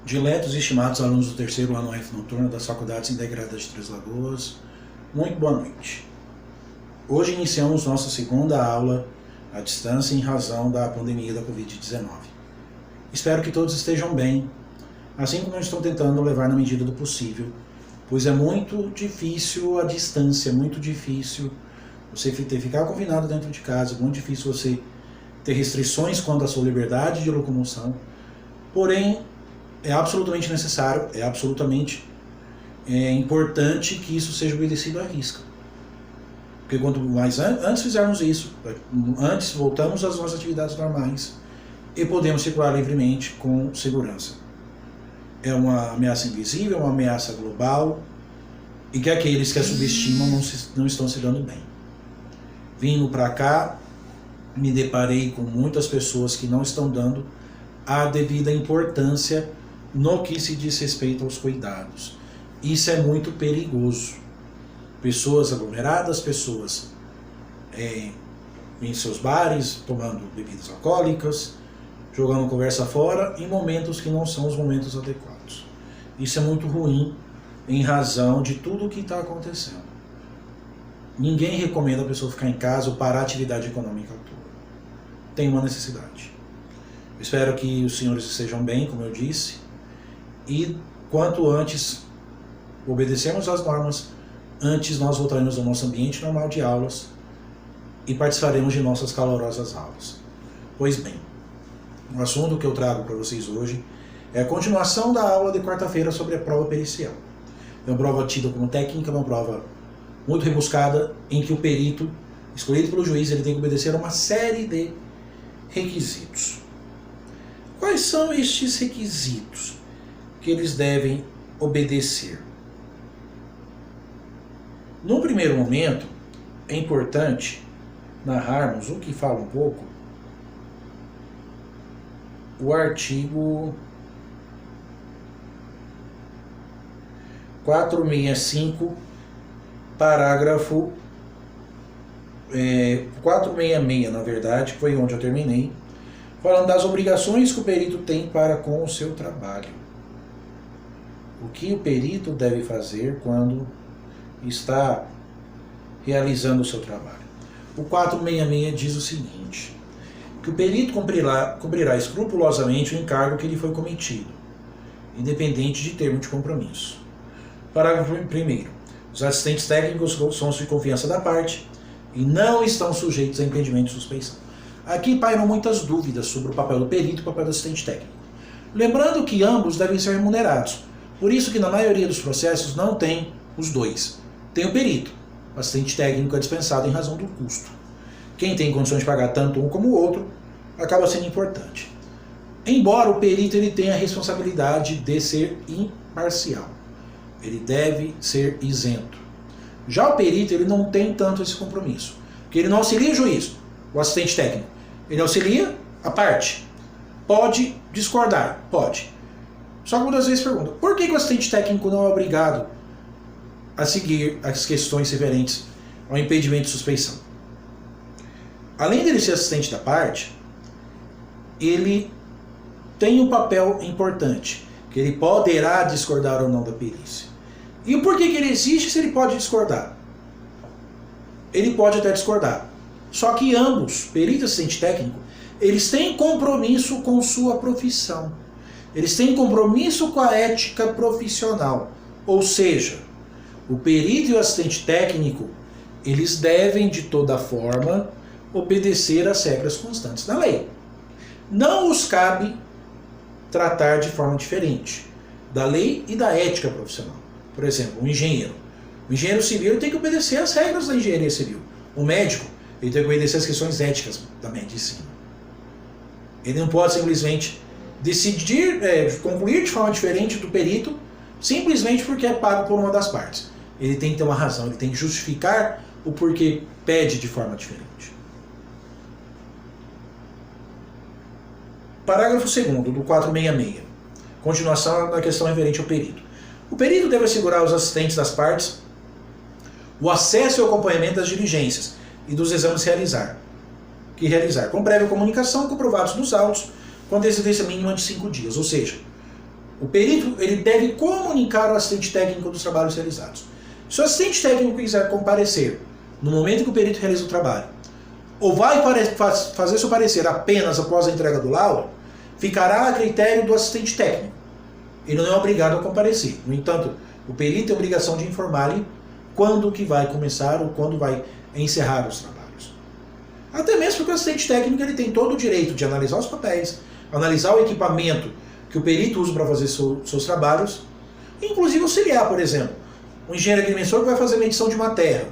Diletos e estimados alunos do terceiro ano F noturno das Faculdades Integradas de Três Lagoas, muito boa noite. Hoje iniciamos nossa segunda aula à distância em razão da pandemia da Covid-19. Espero que todos estejam bem, assim como estão tentando levar na medida do possível, pois é muito difícil a distância, é muito difícil você ficar confinado dentro de casa, é muito difícil você ter restrições quanto à sua liberdade de locomoção, porém é absolutamente necessário, é absolutamente importante que isso seja obedecido à risca. Porque quanto mais antes fizermos isso, antes voltamos às nossas atividades normais e podemos circular livremente com segurança. É uma ameaça invisível, uma ameaça global, e que aqueles que a subestimam não estão se dando bem. Vindo para cá, me deparei com muitas pessoas que não estão dando a devida importância no que se diz respeito aos cuidados. Isso é muito perigoso. Pessoas aglomeradas, pessoas em seus bares, tomando bebidas alcoólicas, jogando conversa fora, em momentos que não são os momentos adequados. Isso é muito ruim em razão de tudo o que está acontecendo. Ninguém recomenda a pessoa ficar em casa ou parar a atividade econômica toda. Tem uma necessidade. Eu espero que os senhores estejam bem, como eu disse, e quanto antes obedecermos às normas, antes nós voltaremos ao nosso ambiente normal de aulas e participaremos de nossas calorosas aulas. Pois bem, o assunto que eu trago para vocês hoje é a continuação da aula de quarta-feira sobre a prova pericial. É uma prova tida como técnica, uma prova muito rebuscada, em que o perito, escolhido pelo juiz, ele tem que obedecer a uma série de requisitos. Quais são estes requisitos que eles devem obedecer? No primeiro momento, é importante narrarmos o que fala um pouco o artigo 465, parágrafo 466, na verdade, que foi onde eu terminei, falando das obrigações que o perito tem para com o seu trabalho. O que o perito deve fazer quando está realizando o seu trabalho. O 466 diz o seguinte, que o perito cumprirá escrupulosamente o encargo que lhe foi cometido, independente de termo de compromisso. Parágrafo 1º. Os assistentes técnicos são de confiança da parte e não estão sujeitos a impedimento de suspeição. Aqui pairam muitas dúvidas sobre o papel do perito e o papel do assistente técnico. Lembrando que ambos devem ser remunerados, por isso que na maioria dos processos não tem os dois. Tem o perito, o assistente técnico é dispensado em razão do custo. Quem tem condições de pagar tanto um como o outro, acaba sendo importante. Embora o perito ele tenha a responsabilidade de ser imparcial, ele deve ser isento. Já o perito ele não tem tanto esse compromisso, porque ele não auxilia o juiz, o assistente técnico. Ele auxilia a parte. Pode discordar? Pode. Só que muitas vezes pergunta, por que o assistente técnico não é obrigado a seguir as questões referentes ao impedimento de suspeição? Além dele ser assistente da parte, ele tem um papel importante, que ele poderá discordar ou não da perícia. E o porquê que ele existe se ele pode discordar? Ele pode até discordar. Só que ambos, perito e assistente técnico, eles têm compromisso com sua profissão. Eles têm compromisso com a ética profissional. Ou seja, o perito e o assistente técnico, eles devem, de toda forma, obedecer às regras constantes da lei. Não os cabe tratar de forma diferente da lei e da ética profissional. Por exemplo, um engenheiro. O engenheiro civil tem que obedecer às regras da engenharia civil. O médico, ele tem que obedecer às questões éticas da medicina. Ele não pode simplesmente decidir, concluir de forma diferente do perito, simplesmente porque é pago por uma das partes. Ele tem que ter uma razão, ele tem que justificar o porquê pede de forma diferente. Parágrafo 2º do 466. Continuação da questão referente ao perito. O perito deve assegurar aos assistentes das partes o acesso e o acompanhamento das diligências e dos exames que realizar, com prévia comunicação, comprovados nos autos, com antecedência mínima de 5 dias. Ou seja, O perito ele deve comunicar ao assistente técnico dos trabalhos realizados. Se o assistente técnico quiser comparecer no momento que o perito realiza o trabalho, ou vai fazer seu parecer apenas após a entrega do laudo, ficará a critério do assistente técnico. Ele não é obrigado a comparecer. No entanto, o perito tem a obrigação de informar-lhe quando que vai começar ou quando vai encerrar os trabalhos. Até mesmo porque o assistente técnico ele tem todo o direito de analisar os papéis, analisar o equipamento que o perito usa para fazer seus trabalhos, inclusive auxiliar, por exemplo, um engenheiro agrimensor que vai fazer medição de uma terra,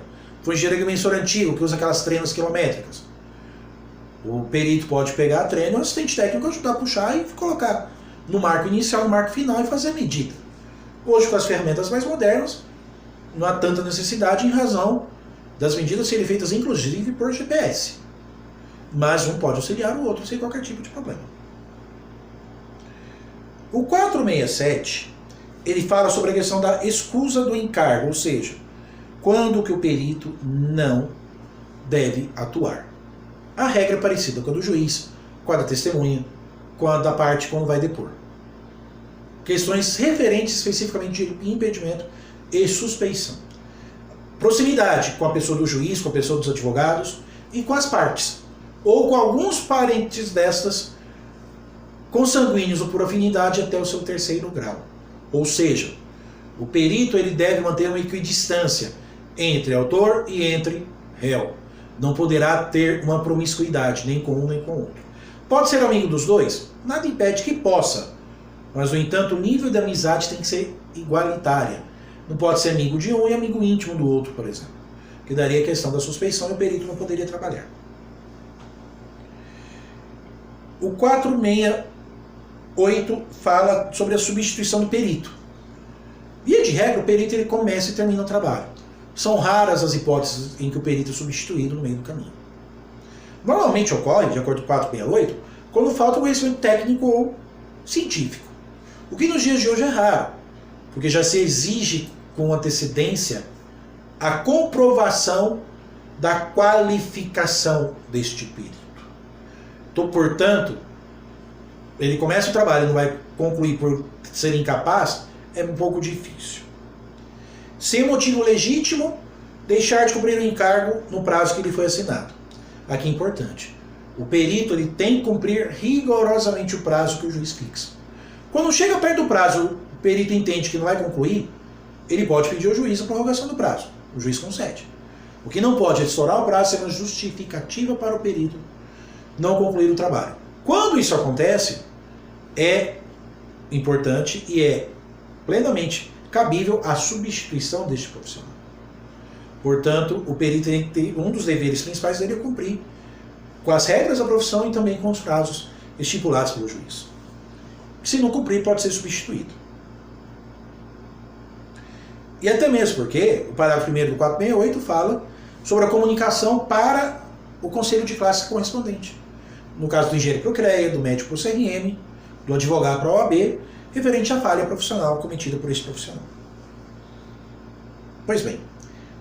um engenheiro agrimensor antigo que usa aquelas trenas quilométricas. O perito pode pegar a trena e o assistente técnico ajudar a puxar e colocar no marco inicial, no marco final e fazer a medida. Hoje, com as ferramentas mais modernas, não há tanta necessidade em razão das medidas serem feitas inclusive por GPS. Mas um pode auxiliar o outro sem qualquer tipo de problema. O 467, ele fala sobre a questão da escusa do encargo, ou seja, quando que o perito não deve atuar. A regra é parecida com a do juiz, com a da testemunha, com a da parte quando vai depor. Questões referentes especificamente de impedimento e suspeição. Proximidade com a pessoa do juiz, com a pessoa dos advogados e com as partes, ou com alguns parentes destas, consanguíneos ou por afinidade até o seu 3º grau. Ou seja, o perito ele deve manter uma equidistância entre autor e entre réu. Não poderá ter uma promiscuidade, nem com um nem com o outro. Pode ser amigo dos dois? Nada impede que possa. Mas, no entanto, o nível de amizade tem que ser igualitária. Não pode ser amigo de um e amigo íntimo do outro, por exemplo. Que daria a questão da suspeição e o perito não poderia trabalhar. O 468 fala sobre a substituição do perito. Via de regra, o perito ele começa e termina o trabalho. São raras as hipóteses em que o perito é substituído no meio do caminho. Normalmente ocorre, de acordo com o 468, quando falta o conhecimento técnico ou científico. O que nos dias de hoje é raro, porque já se exige com antecedência a comprovação da qualificação deste perito. Então, portanto, ele começa o trabalho e não vai concluir por ser incapaz, é um pouco difícil. Sem motivo legítimo, deixar de cumprir o encargo no prazo que lhe foi assinado. Aqui é importante. O perito ele tem que cumprir rigorosamente o prazo que o juiz fixa. Quando chega perto do prazo, o perito entende que não vai concluir, ele pode pedir ao juiz a prorrogação do prazo. O juiz concede. O que não pode é estourar o prazo sendo justificativa para o perito não concluir o trabalho. Quando isso acontece, é importante e é plenamente cabível a substituição deste profissional. Portanto, o perito tem que ter, um dos deveres principais dele é cumprir com as regras da profissão e também com os prazos estipulados pelo juiz. Se não cumprir, pode ser substituído. E até mesmo porque o parágrafo 1º do 468 fala sobre a comunicação para o conselho de classe correspondente. No caso do engenheiro para o CREA, do médico para o CRM, do advogado para a OAB, referente à falha profissional cometida por esse profissional. Pois bem,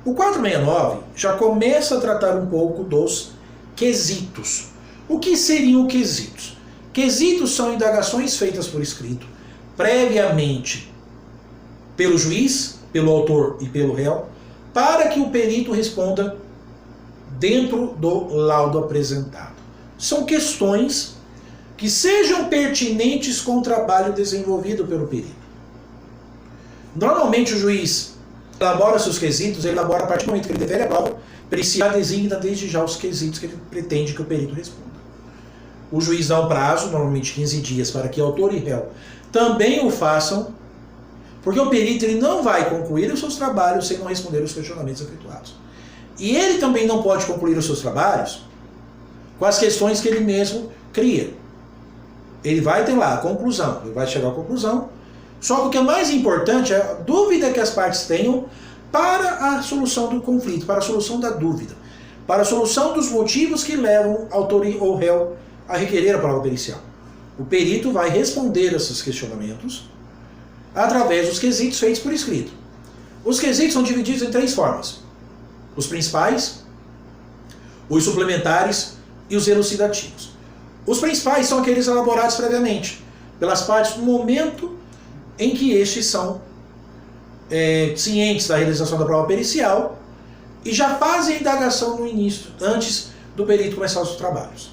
o 469 já começa a tratar um pouco dos quesitos. O que seriam quesitos? Quesitos são indagações feitas por escrito, previamente pelo juiz, pelo autor e pelo réu, para que o perito responda dentro do laudo apresentado. São questões que sejam pertinentes com o trabalho desenvolvido pelo perito. Normalmente o juiz elabora seus quesitos, ele elabora a partir do momento que ele defere a prova, periciar designa desde já os quesitos que ele pretende que o perito responda. O juiz dá um prazo, normalmente 15 dias, para que autor e réu também o façam, porque o perito ele não vai concluir os seus trabalhos sem não responder os questionamentos efetuados. E ele também não pode concluir os seus trabalhos com as questões que ele mesmo cria. Ele vai ter lá a conclusão, ele vai chegar à conclusão, só que o que é mais importante é a dúvida que as partes tenham para a solução do conflito, para a solução da dúvida, para a solução dos motivos que levam autor ou réu a requerer a prova pericial. O perito vai responder esses questionamentos através dos quesitos feitos por escrito. Os quesitos são divididos em 3 formas: os principais, os suplementares e os elucidativos. Os principais são aqueles elaborados previamente pelas partes no momento em que estes são cientes da realização da prova pericial e já fazem a indagação no início, antes do perito começar os trabalhos.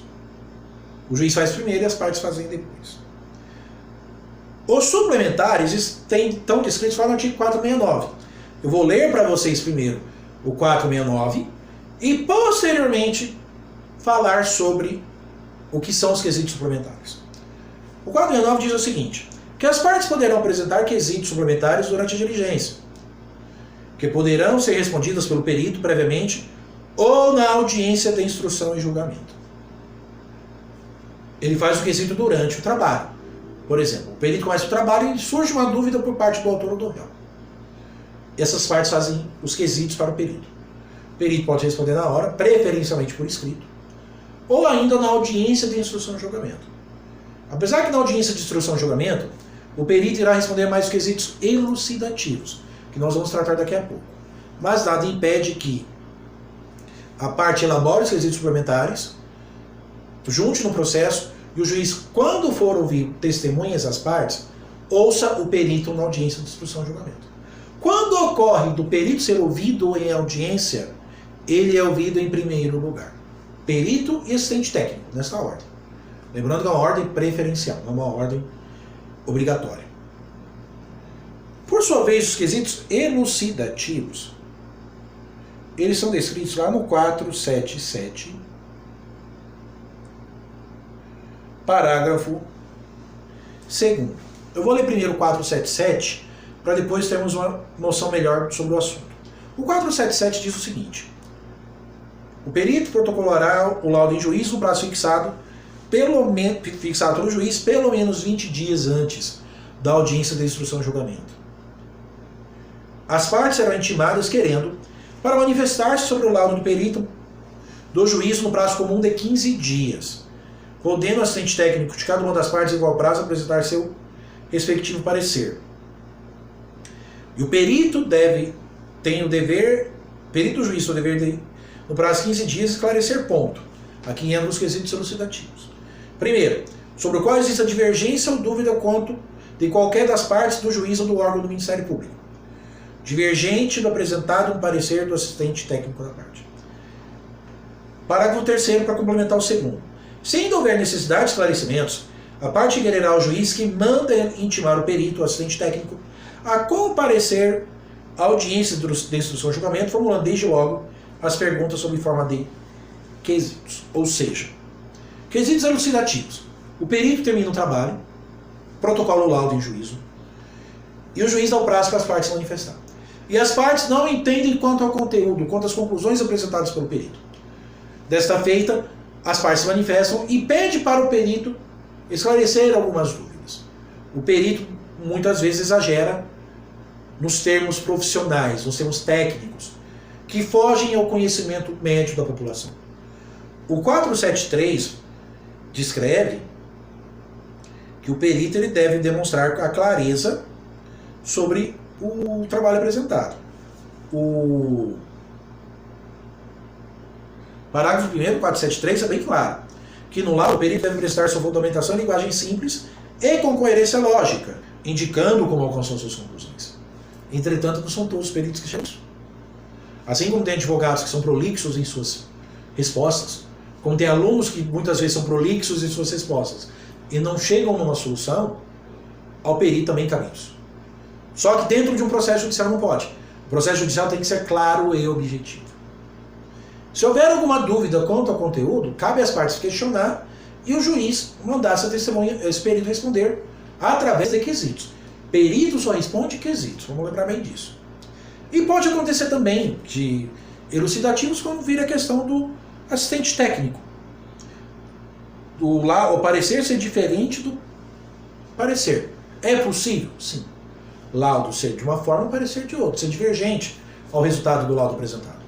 O juiz faz primeiro e as partes fazem depois. Os suplementares estão descritos lá no artigo 469. Eu vou ler para vocês primeiro o 469 e posteriormente falar sobre o que são os quesitos suplementares. O 469 diz o seguinte, que as partes poderão apresentar quesitos suplementares durante a diligência, que poderão ser respondidas pelo perito previamente ou na audiência de instrução e julgamento. Ele faz o quesito durante o trabalho. Por exemplo, o perito começa o trabalho e surge uma dúvida por parte do autor ou do réu. Essas partes fazem os quesitos para o perito. O perito pode responder na hora, preferencialmente por escrito, ou ainda na audiência de instrução e julgamento. Apesar que na audiência de instrução e julgamento, o perito irá responder mais os quesitos elucidativos, que nós vamos tratar daqui a pouco. Mas nada impede que a parte elabore os quesitos suplementares, junte no processo, e o juiz, quando for ouvir testemunhas das partes, ouça o perito na audiência de instrução e julgamento. Quando ocorre do perito ser ouvido em audiência, ele é ouvido em primeiro lugar. Perito e assistente técnico, nessa ordem. Lembrando que é uma ordem preferencial, não é uma ordem obrigatória. Por sua vez, os quesitos elucidativos, eles são descritos lá no 477, parágrafo 2º. Eu vou ler primeiro o 477, para depois termos uma noção melhor sobre o assunto. O 477 diz o seguinte: o perito protocolará o laudo em juízo no prazo fixado pelo juiz pelo menos 20 dias antes da audiência de instrução e julgamento. As partes serão intimadas querendo para manifestar-se sobre o laudo do perito do juízo no prazo comum de 15 dias, podendo o assistente técnico de cada uma das partes em igual prazo apresentar seu respectivo parecer. E o perito perito juiz tem o dever de, no prazo de 15 dias, esclarecer ponto. Aqui entram os quesitos elucidativos. Primeiro, sobre o qual exista divergência ou dúvida quanto de qualquer das partes do juiz ou do órgão do Ministério Público, divergente do apresentado um parecer do assistente técnico da parte. Parágrafo 3º, para complementar o segundo. Se ainda houver necessidade de esclarecimentos, a parte requererá ao juiz que manda intimar o perito, o assistente técnico, a comparecer à audiência de instrução e julgamento, formulando desde logo as perguntas sob forma de quesitos. Ou seja, quesitos elucidativos. O perito termina o trabalho, protocola o laudo em juízo, e o juiz dá o prazo para as partes se manifestar. E as partes não entendem quanto ao conteúdo, quanto às conclusões apresentadas pelo perito. Desta feita, as partes se manifestam e pede para o perito esclarecer algumas dúvidas. O perito muitas vezes exagera nos termos profissionais, nos termos técnicos, que fogem ao conhecimento médio da população. O 473 descreve que o perito ele deve demonstrar a clareza sobre o trabalho apresentado. O parágrafo 1º, 473, é bem claro, que no laudo o perito deve prestar sua fundamentação em linguagem simples e com coerência lógica, indicando como alcançou suas conclusões. Entretanto, não são todos os peritos que chegam. Assim como tem advogados que são prolixos em suas respostas, como tem alunos que muitas vezes são prolixos em suas respostas e não chegam numa solução, ao perito também cabe isso. Só que dentro de um processo judicial não pode. O processo judicial tem que ser claro e objetivo. Se houver alguma dúvida quanto ao conteúdo, cabe às partes questionar e o juiz mandar essa testemunha, esse perito responder através de quesitos. Perito só responde quesitos, vamos lembrar bem disso. E pode acontecer também de elucidativos quando vira a questão do assistente técnico. O parecer ser diferente do parecer. É possível? Sim. Laudo ser de uma forma, parecer de outra, ser divergente ao resultado do laudo apresentado.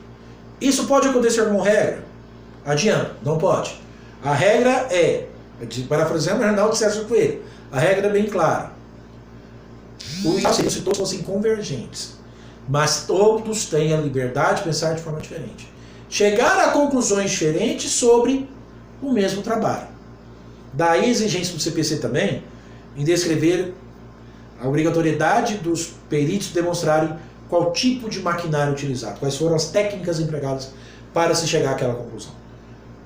Isso pode acontecer como regra? Adianta, não pode. A regra é, parafraseando o Reinaldo César Coelho, a regra é bem clara. O ideal seria se todos fossem convergentes, mas todos têm a liberdade de pensar de forma diferente. Chegar a conclusões diferentes sobre o mesmo trabalho. Daí a exigência do CPC também em descrever A obrigatoriedade dos peritos demonstrarem qual tipo de maquinário utilizado, quais foram as técnicas empregadas para se chegar àquela conclusão.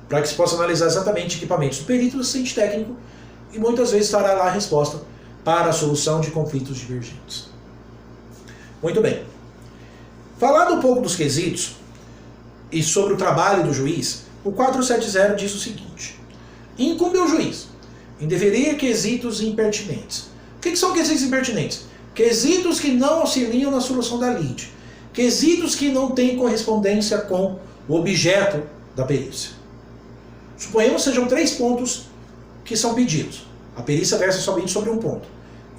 Para que se possa analisar exatamente equipamentos do perito e do assistente técnico, e muitas vezes estará lá a resposta para a solução de conflitos divergentes. Muito bem. Falando um pouco dos quesitos e sobre o trabalho do juiz, o 470 diz o seguinte: incumbe ao juiz indeferir quesitos impertinentes. O que são quesitos impertinentes? Quesitos que não auxiliam na solução da lide. Quesitos que não têm correspondência com o objeto da perícia. Suponhamos que sejam 3 pontos que são pedidos. A perícia versa somente sobre um ponto.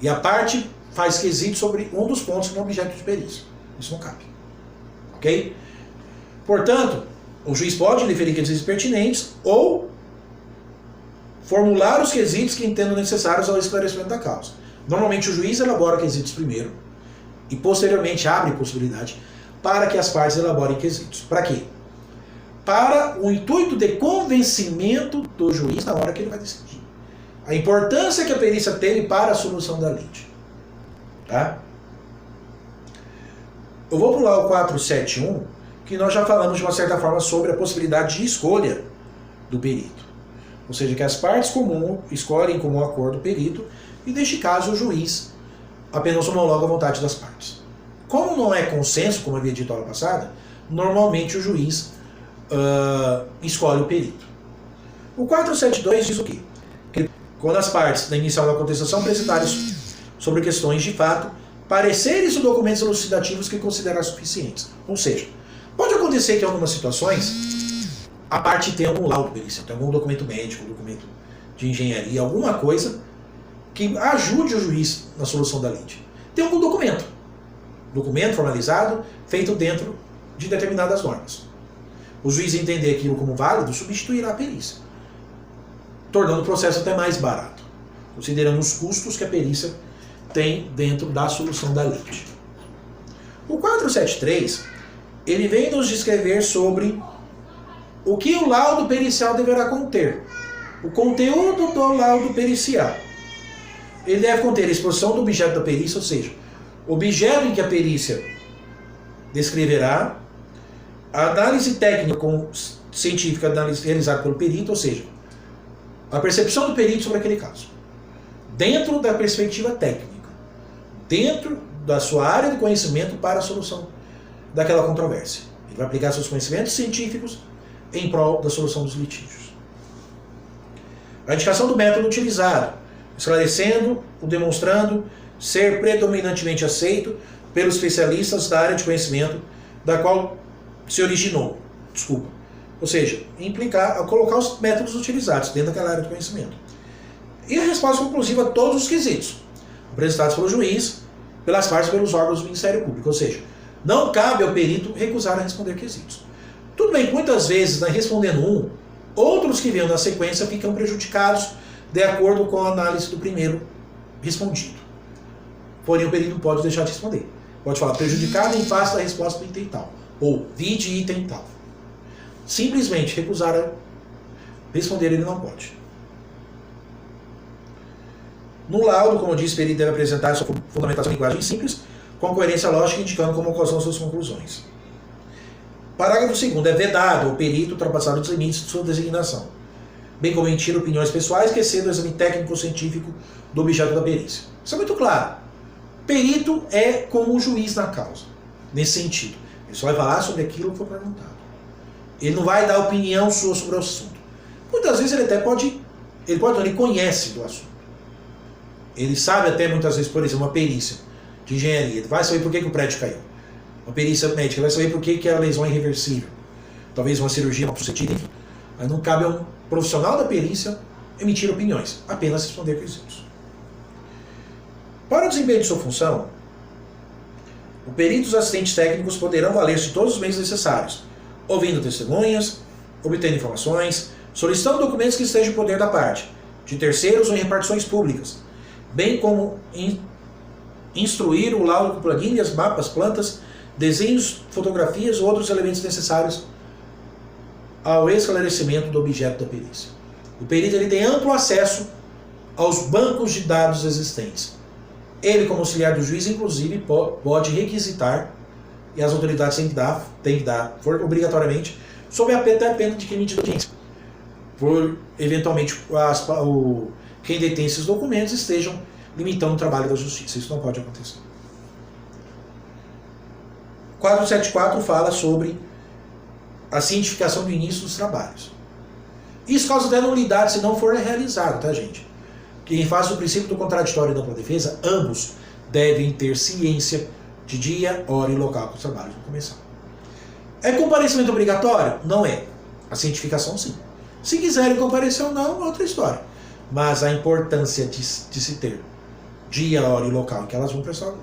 E a parte faz quesito sobre um dos pontos que é objeto de perícia. Isso não cabe. Ok? Portanto, o juiz pode indeferir quesitos pertinentes ou formular os quesitos que entendam necessários ao esclarecimento da causa. Normalmente o juiz elabora quesitos primeiro e posteriormente abre possibilidade para que as partes elaborem quesitos. Para quê? Para o intuito de convencimento do juiz na hora que ele vai decidir. A importância que a perícia teve para a solução da lide. Tá? Eu vou pular o 471, que nós já falamos de uma certa forma sobre a possibilidade de escolha do perito. Ou seja, que as partes comuns escolhem em comum acordo o perito e, neste caso, o juiz apenas homologa a vontade das partes. Como não é consenso, como eu havia dito na aula passada, normalmente o juiz escolhe o perito. O 472 diz o quê? Que quando as partes da inicial da contestação apresentarem sobre questões de fato, pareceres ou documentos elucidativos que considerar suficientes. Ou seja, pode acontecer que em algumas situações a parte tem algum laudo pericial, tem algum documento médico, documento de engenharia, alguma coisa que ajude o juiz na solução da lide. Tem algum documento formalizado, feito dentro de determinadas normas. O juiz entender aquilo como válido, substituirá a perícia, tornando o processo até mais barato, considerando os custos que a perícia tem dentro da solução da lide. O 473, ele vem nos descrever sobre o que o laudo pericial deverá conter. O conteúdo do laudo pericial. Ele deve conter a exposição do objeto da perícia, ou seja, o objeto em que a perícia descreverá, a análise técnica científica realizada pelo perito, ou seja, a percepção do perito sobre aquele caso, dentro da perspectiva técnica, dentro da sua área de conhecimento para a solução daquela controvérsia. Ele vai aplicar seus conhecimentos científicos em prol da solução dos litígios. A indicação do método utilizado, esclarecendo ou demonstrando ser predominantemente aceito pelos especialistas da área de conhecimento da qual se originou. Ou seja, colocar os métodos utilizados dentro daquela área de conhecimento. E a resposta conclusiva a todos os quesitos, apresentados pelo juiz, pelas partes e pelos órgãos do Ministério Público. Ou seja, não cabe ao perito recusar a responder quesitos. Tudo bem que muitas vezes, respondendo um, outros que vêm na sequência ficam prejudicados de acordo com a análise do primeiro respondido. Porém, o perito pode deixar de responder. Pode falar prejudicado em face da resposta do item tal. Ou vide item tal. Simplesmente recusar a responder, ele não pode. No laudo, como eu disse, o perito deve apresentar sua fundamentação em linguagem simples, com coerência lógica, indicando como quais são suas conclusões. Parágrafo 2º. É vedado ao perito ultrapassar os limites de sua designação, bem como emitir opiniões pessoais que excedam o exame técnico-científico do objeto da perícia. Isso é muito claro. Perito é como o juiz na causa, nesse sentido. Ele só vai falar sobre aquilo que foi perguntado. Ele não vai dar opinião sua sobre o assunto. Muitas vezes ele até pode, ele conhece do assunto. Ele sabe até muitas vezes, por exemplo, uma perícia de engenharia. Ele vai saber por que o prédio caiu. Uma perícia médica, vai saber por que a lesão é irreversível. Talvez uma cirurgia mal sucedida, enfim. Mas não cabe a um profissional da perícia emitir opiniões, apenas responder quesitos. Para o desempenho de sua função, o perito e os assistentes técnicos poderão valer-se de todos os meios necessários, ouvindo testemunhas, obtendo informações, solicitando documentos que estejam em poder da parte, de terceiros ou em repartições públicas, bem como instruir o laudo com planilhas, mapas, plantas, desenhos, fotografias ou outros elementos necessários ao esclarecimento do objeto da perícia. O perito ele tem amplo acesso aos bancos de dados existentes, Ele, como auxiliar do juiz, inclusive, pode requisitar, e as autoridades têm que dar obrigatoriamente, sob a pena de crime de desobediência. Por, eventualmente, quem detém esses documentos estejam limitando o trabalho da justiça. Isso não pode acontecer. 474 fala sobre a cientificação do início dos trabalhos. Isso causa até nulidade se não for realizado, tá, gente? Que em face do princípio do contraditório e da ampla defesa, ambos devem ter ciência de dia, hora e local que os trabalhos vão começar. É comparecimento obrigatório? Não é. A cientificação, sim. Se quiserem comparecer ou não, é outra história. Mas a importância de se ter dia, hora e local em que elas vão prestar,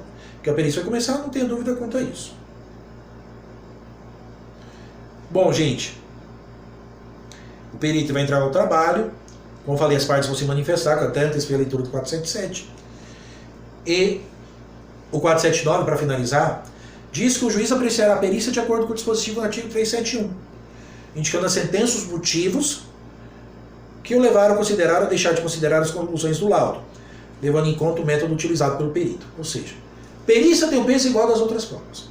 que a perícia vai começar, não tenha dúvida quanto a isso. Bom, gente, o perito vai entrar no trabalho, como falei, as partes vão se manifestar, que eu até antecipei a leitura do 477, e o 479, para finalizar, diz que o juiz apreciará a perícia de acordo com o dispositivo do artigo 371, indicando a sentença os motivos que o levaram a considerar ou deixar de considerar as conclusões do laudo, levando em conta o método utilizado pelo perito. Ou seja, perícia tem um peso igual das outras provas.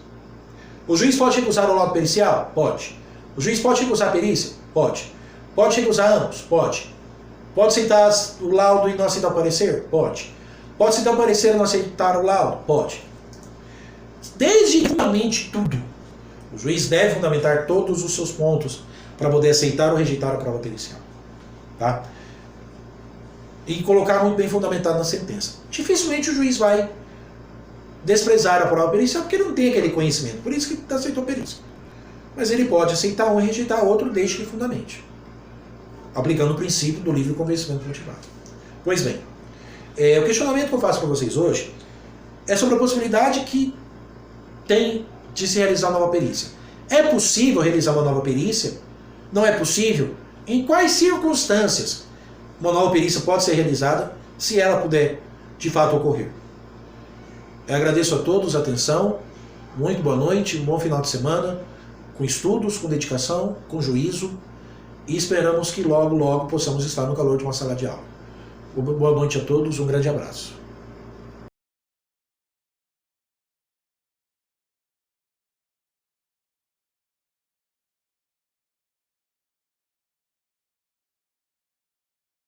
O juiz pode recusar o laudo pericial? Pode. O juiz pode recusar a perícia? Pode. Pode recusar ambos? Pode. Pode aceitar o laudo e não aceitar o parecer? Pode. Pode aceitar o parecer e não aceitar o laudo? Pode. Desde fundamente tudo. O juiz deve fundamentar todos os seus pontos para poder aceitar ou rejeitar a prova pericial. Tá? E colocar muito bem fundamentado na sentença. Dificilmente o juiz vai desprezar a prova pericial porque ele não tem aquele conhecimento. Por isso que aceitou a perícia. Mas ele pode aceitar um e rejeitar outro desde que fundamente. Aplicando o princípio do livre convencimento motivado. Pois bem, o questionamento que eu faço para vocês hoje é sobre a possibilidade que tem de se realizar uma nova perícia. É possível realizar uma nova perícia? Não é possível? Em quais circunstâncias uma nova perícia pode ser realizada se ela puder de fato ocorrer? Eu agradeço a todos a atenção, muito boa noite, um bom final de semana, com estudos, com dedicação, com juízo, e esperamos que logo, logo possamos estar no calor de uma sala de aula. Boa noite a todos, um grande abraço.